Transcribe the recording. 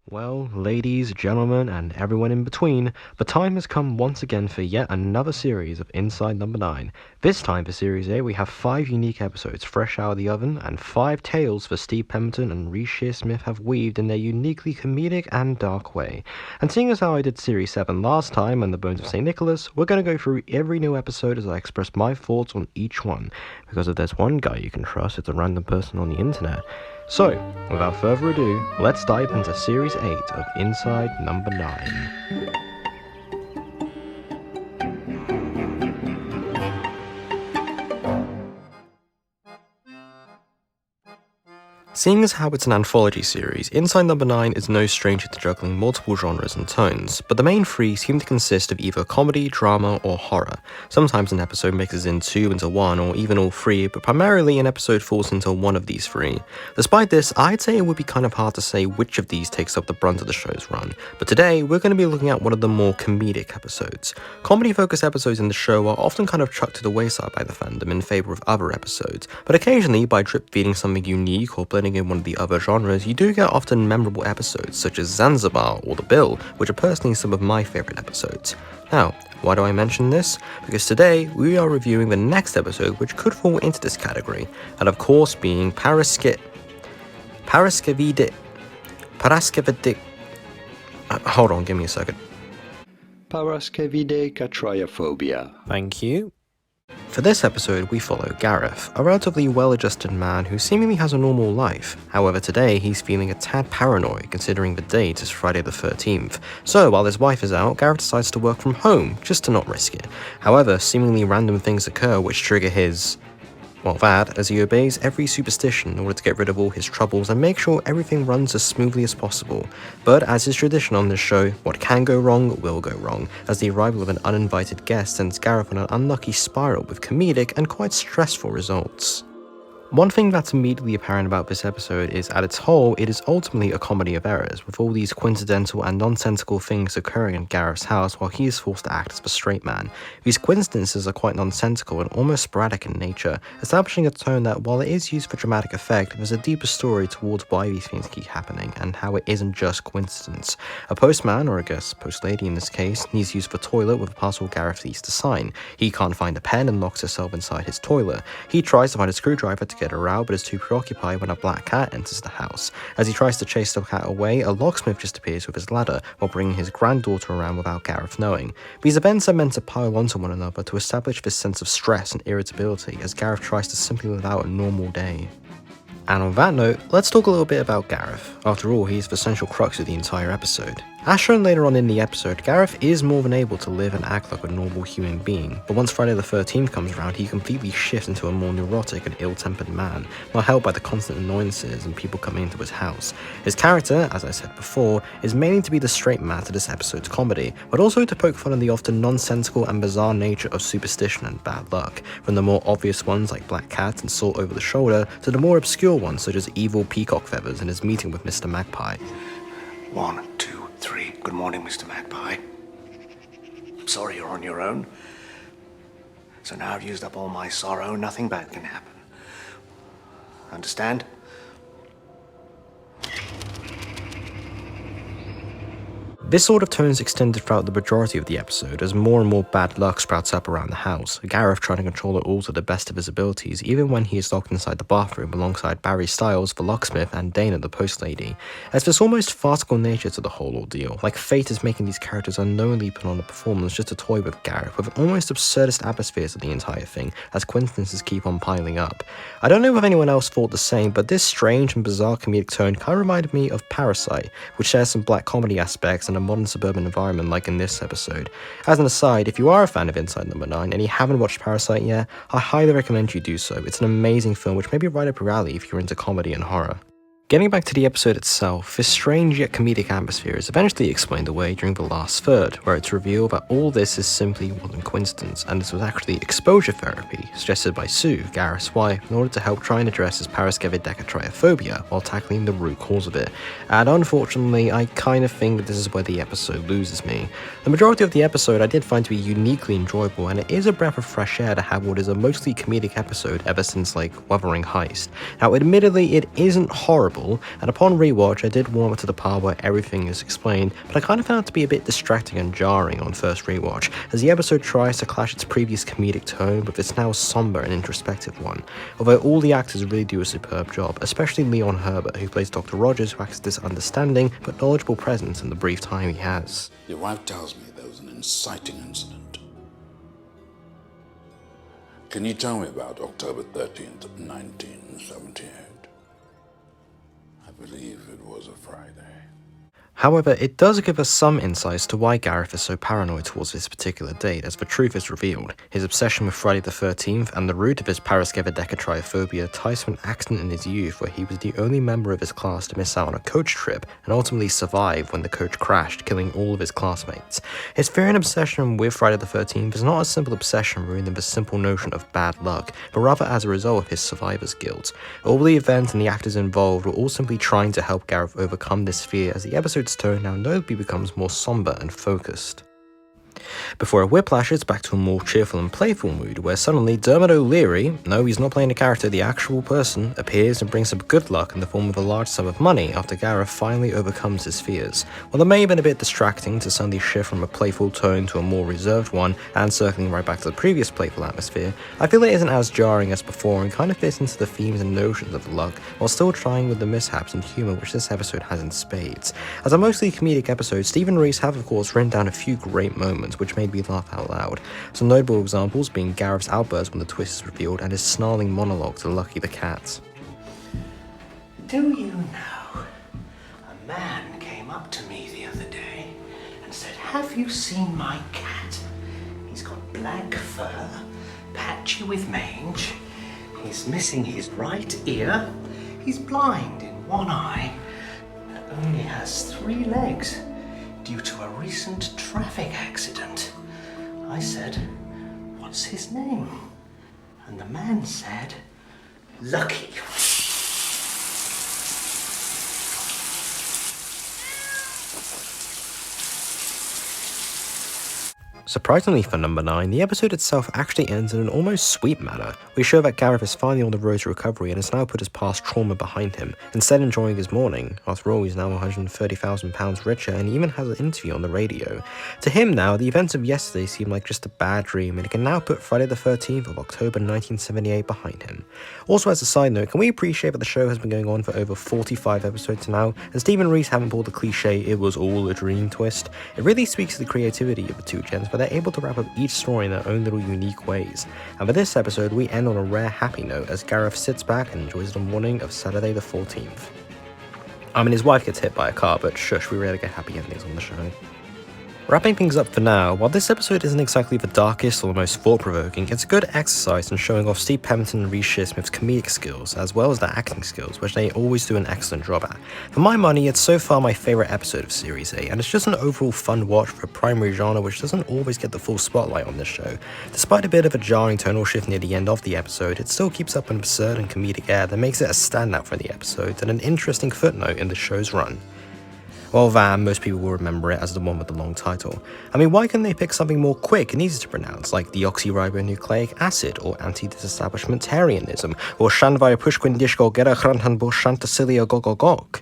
Well, ladies, gentlemen, and everyone in between, the time has come once again for yet another series of Inside Number 9. This time for Series A, we have 5 unique episodes fresh out of the oven, and 5 tales for Steve Pemberton and Reece Shearsmith have weaved in their uniquely comedic and dark way. And seeing as how I did Series 7 last time and The Bones of St. Nicholas, we're going to go through every new episode as I express my thoughts on each one, because if there's one guy you can trust, it's a random person on the internet. So, without further ado, let's dive into Series 8 of Inside Number 9. Seeing as how it's an anthology series, Inside Number 9 is no stranger to juggling multiple genres and tones, but the main 3 seem to consist of either comedy, drama, or horror. Sometimes an episode mixes in 2 into 1, or even all 3, but primarily an episode falls into one of these 3. Despite this, I'd say it would be kind of hard to say which of these takes up the brunt of the show's run, but today we're going to be looking at one of the more comedic episodes. Comedy-focused episodes in the show are often kind of chucked to the wayside by the fandom in favour of other episodes, but occasionally by drip-feeding something unique or blending in one of the other genres, you do get often memorable episodes such as Zanzibar or The Bill, which are personally some of my favourite episodes. Now, why do I mention this? Because today we are reviewing the next episode which could fall into this category, and of course being Paraksevidik. Hold on, give me a second. Paraksevidekatriaphobia. Thank you. For this episode, we follow Gareth, a relatively well-adjusted man who seemingly has a normal life. However, today he's feeling a tad paranoid considering the date is Friday the 13th. So, while his wife is out, Gareth decides to work from home, just to not risk it. However, seemingly random things occur which trigger his... as he obeys every superstition in order to get rid of all his troubles and make sure everything runs as smoothly as possible. But as is tradition on this show, what can go wrong will go wrong, as the arrival of an uninvited guest sends Gareth on an unlucky spiral with comedic and quite stressful results. One thing that's immediately apparent about this episode is, at its whole, it is ultimately a comedy of errors, with all these coincidental and nonsensical things occurring in Gareth's house while he is forced to act as the straight man. These coincidences are quite nonsensical and almost sporadic in nature, establishing a tone that, while it is used for dramatic effect, there's a deeper story towards why these things keep happening, and how it isn't just coincidence. A postman, or I guess postlady in this case, needs to use the toilet with a parcel Gareth needs to sign. He can't find a pen and locks himself inside his toilet. He tries to find a screwdriver to get her out, but is too preoccupied when a black cat enters the house. As he tries to chase the cat away, a locksmith just appears with his ladder while bringing his granddaughter around without Gareth knowing. These events are meant to pile onto one another to establish this sense of stress and irritability as Gareth tries to simply live out a normal day. And on that note, let's talk a little bit about Gareth. After all, he's the central crux of the entire episode. As shown later on in the episode, Gareth is more than able to live and act like a normal human being, but once Friday the 13th comes around, he completely shifts into a more neurotic and ill-tempered man, not helped by the constant annoyances and people coming into his house. His character, as I said before, is mainly to be the straight man to this episode's comedy, but also to poke fun at the often nonsensical and bizarre nature of superstition and bad luck, from the more obvious ones like black cats and salt over the shoulder, to the more obscure ones such as evil peacock feathers and his meeting with Mr. Magpie. 1, 2, 3. Good morning, Mr. Magpie. I'm sorry you're on your own. So now I've used up all my sorrow, nothing bad can happen. Understand? This sort of tone is extended throughout the majority of the episode as more and more bad luck sprouts up around the house, Gareth trying to control it all to the best of his abilities even when he is locked inside the bathroom alongside Barry Styles, the locksmith, and Dana, the postlady. There's this almost farcical nature to the whole ordeal, like fate is making these characters unknowingly put on a performance just to toy with Gareth, with almost absurdist atmospheres of the entire thing, as coincidences keep on piling up. I don't know if anyone else thought the same, but this strange and bizarre comedic tone kind of reminded me of Parasite, which shares some black comedy aspects and a modern suburban environment like in this episode. As an aside, if you are a fan of Inside Number 9 and you haven't watched Parasite yet, I highly recommend you do so. It's an amazing film which may be right up your alley if you're into comedy and horror. Getting back to the episode itself, this strange yet comedic atmosphere is eventually explained away during the last third, where it's revealed that all this is simply wasn't coincidence, and this was actually exposure therapy, suggested by Sue, Gareth's wife, in order to help try and address his Paraksevidekatriaphobia while tackling the root cause of it. And unfortunately, I kind of think that this is where the episode loses me. The majority of the episode I did find to be uniquely enjoyable, and it is a breath of fresh air to have what is a mostly comedic episode ever since, like, Wuthering Heist. Now, admittedly, it isn't horrible, enjoyable, and upon rewatch I did warm up to the part where everything is explained, but I kind of found it to be a bit distracting and jarring on first rewatch, as the episode tries to clash its previous comedic tone with its now somber and introspective one, although all the actors really do a superb job, especially Leon Herbert, who plays Dr. Rogers, who acts as this understanding but knowledgeable presence in the brief time he has. Your wife tells me there was an inciting incident. Can you tell me about October 13th, 1978? I believe it was a Friday. However, it does give us some insights to why Gareth is so paranoid towards this particular date, as the truth is revealed. His obsession with Friday the 13th and the root of his Paraksevidekatriaphobia ties to an accident in his youth where he was the only member of his class to miss out on a coach trip and ultimately survive when the coach crashed, killing all of his classmates. His fear and obsession with Friday the 13th is not a simple obsession rooted in the simple notion of bad luck, but rather as a result of his survivor's guilt. All the events and the actors involved were all simply trying to help Gareth overcome this fear, as the episode's tone now notably becomes more somber and focused. Before it whiplashes back to a more cheerful and playful mood, where suddenly Dermot O'Leary, no, he's not playing a character, the actual person, appears and brings some good luck in the form of a large sum of money after Gareth finally overcomes his fears. While it may have been a bit distracting to suddenly shift from a playful tone to a more reserved one, and circling right back to the previous playful atmosphere, I feel it isn't as jarring as before and kind of fits into the themes and notions of the luck, while still trying with the mishaps and humour which this episode has in spades. As a mostly comedic episode, Stephen Rees have of course written down a few great moments which made me laugh out loud. Some notable examples being Gareth's outburst when the twist is revealed and his snarling monologue to Lucky the cat. Do you know, a man came up to me the other day and said, "Have you seen my cat? He's got black fur, patchy with mange, he's missing his right ear, he's blind in one eye, and only has 3 legs due to a recent traffic accident." I said, "What's his name?" And the man said, "Lucky." Surprisingly for number 9, the episode itself actually ends in an almost sweet manner. We show that Gareth is finally on the road to recovery and has now put his past trauma behind him, instead enjoying his morning. After all, he's now £130,000 richer and even has an interview on the radio. To him now, the events of yesterday seem like just a bad dream, and he can now put Friday the 13th of October 1978 behind him. Also, as a side note, can we appreciate that the show has been going on for over 45 episodes now, and Stephen Rees haven't pulled the cliche "it was all a dream" twist? It really speaks to the creativity of the two gents, but they're able to wrap up each story in their own little unique ways. And for this episode, we end on a rare happy note as Gareth sits back and enjoys the morning of Saturday the 14th. I mean, his wife gets hit by a car, but shush, we rarely get happy endings on the show. Wrapping things up for now, while this episode isn't exactly the darkest or the most thought-provoking, it's a good exercise in showing off Steve Pemberton and Reece Shearsmith's comedic skills, as well as their acting skills, which they always do an excellent job at. For my money, it's so far my favourite episode of Series 8, and it's just an overall fun watch for a primary genre which doesn't always get the full spotlight on this show. Despite a bit of a jarring tonal shift near the end of the episode, it still keeps up an absurd and comedic air that makes it a standout for the episode and an interesting footnote in the show's run. Well, Van, most people will remember it as the one with the long title. I mean, why couldn't they pick something more quick and easy to pronounce, like deoxyribonucleic acid, or anti-disestablishmentarianism, or Shanvaya Pushquin Dishgo Gera Hranhan Bo Shantasilia Gogogok?